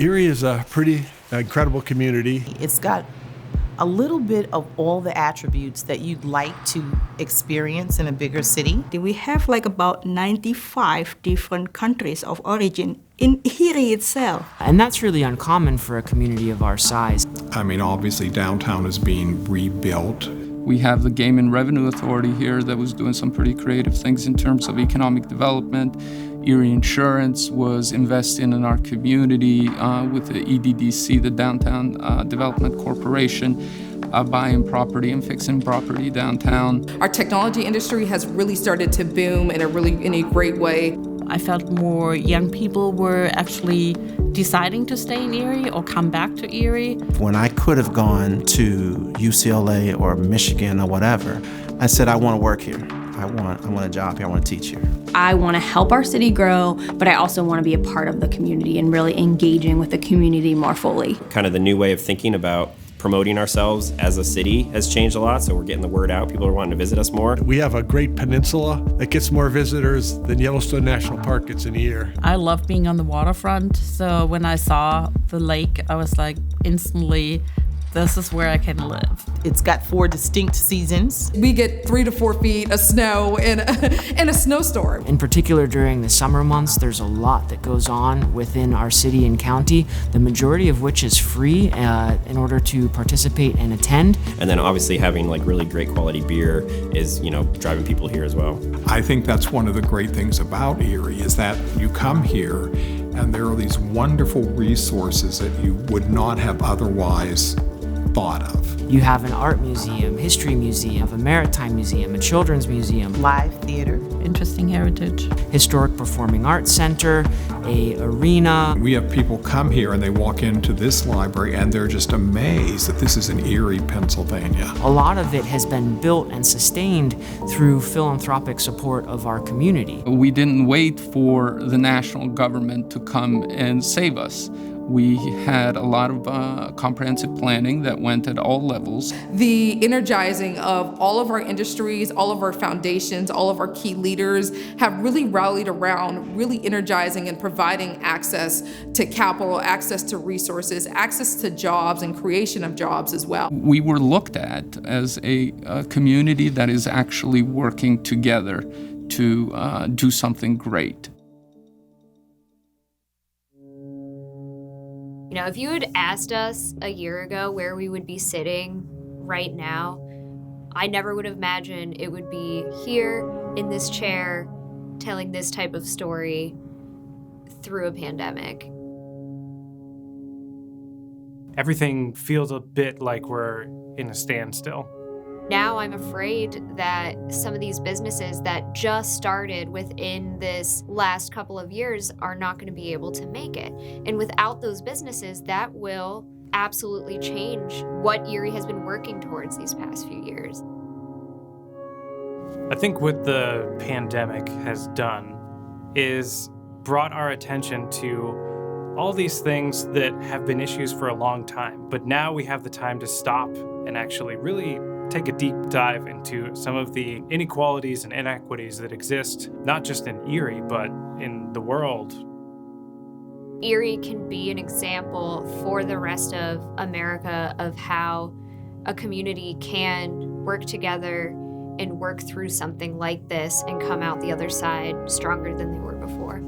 Erie is a pretty incredible community. It's got a little bit of all the attributes that you'd like to experience in a bigger city. We have like about 95 different countries of origin in Erie itself. And that's really uncommon for a community of our size. I mean, obviously downtown is being rebuilt. We have the Game and Revenue Authority here that was doing some pretty creative things in terms of economic development. Erie Insurance was investing in our community with the EDDC, the Downtown Development Corporation, buying property and fixing property downtown. Our technology industry has really started to boom in a great way. I felt more young people were actually deciding to stay in Erie or come back to Erie. When I could have gone to UCLA or Michigan or whatever, I said, I want to work here. I want a job here. I want to teach here. I want to help our city grow, but I also want to be a part of the community and really engaging with the community more fully. Kind of the new way of thinking about promoting ourselves as a city has changed a lot, so we're getting the word out. People are wanting to visit us more. We have a great peninsula that gets more visitors than Yellowstone National Park gets in a year. I love being on the waterfront, so when I saw the lake, I was like instantly, this is where I can live. It's got 4 distinct seasons. We get 3 to 4 feet of snow in a snowstorm. In particular, during the summer months, there's a lot that goes on within our city and county, the majority of which is free in order to participate and attend. And then obviously having like really great quality beer is, driving people here as well. I think that's one of the great things about Erie is that you come here and there are these wonderful resources that you would not have otherwise thought of. You have an art museum, history museum, a maritime museum, a children's museum, Live theater. Interesting heritage. historic performing arts center, a arena. We have people come here and they walk into this library and they're just amazed that this is in Erie, Pennsylvania. A lot of it has been built and sustained through philanthropic support of our community. We didn't wait for the national government to come and save us. We had a lot of comprehensive planning that went at all levels. The energizing of all of our industries, all of our foundations, all of our key leaders have really rallied around really energizing and providing access to capital, access to resources, access to jobs and creation of jobs as well. We were looked at as a community that is actually working together to do something great. If you had asked us a year ago where we would be sitting right now, I never would have imagined it would be here in this chair telling this type of story through a pandemic. Everything feels a bit like we're in a standstill. Now I'm afraid that some of these businesses that just started within this last couple of years are not going to be able to make it. And without those businesses, that will absolutely change what Erie has been working towards these past few years. I think what the pandemic has done is brought our attention to all these things that have been issues for a long time. But now we have the time to stop and actually really take a deep dive into some of the inequalities and inequities that exist, not just in Erie, but in the world. Erie can be an example for the rest of America of how a community can work together and work through something like this and come out the other side stronger than they were before.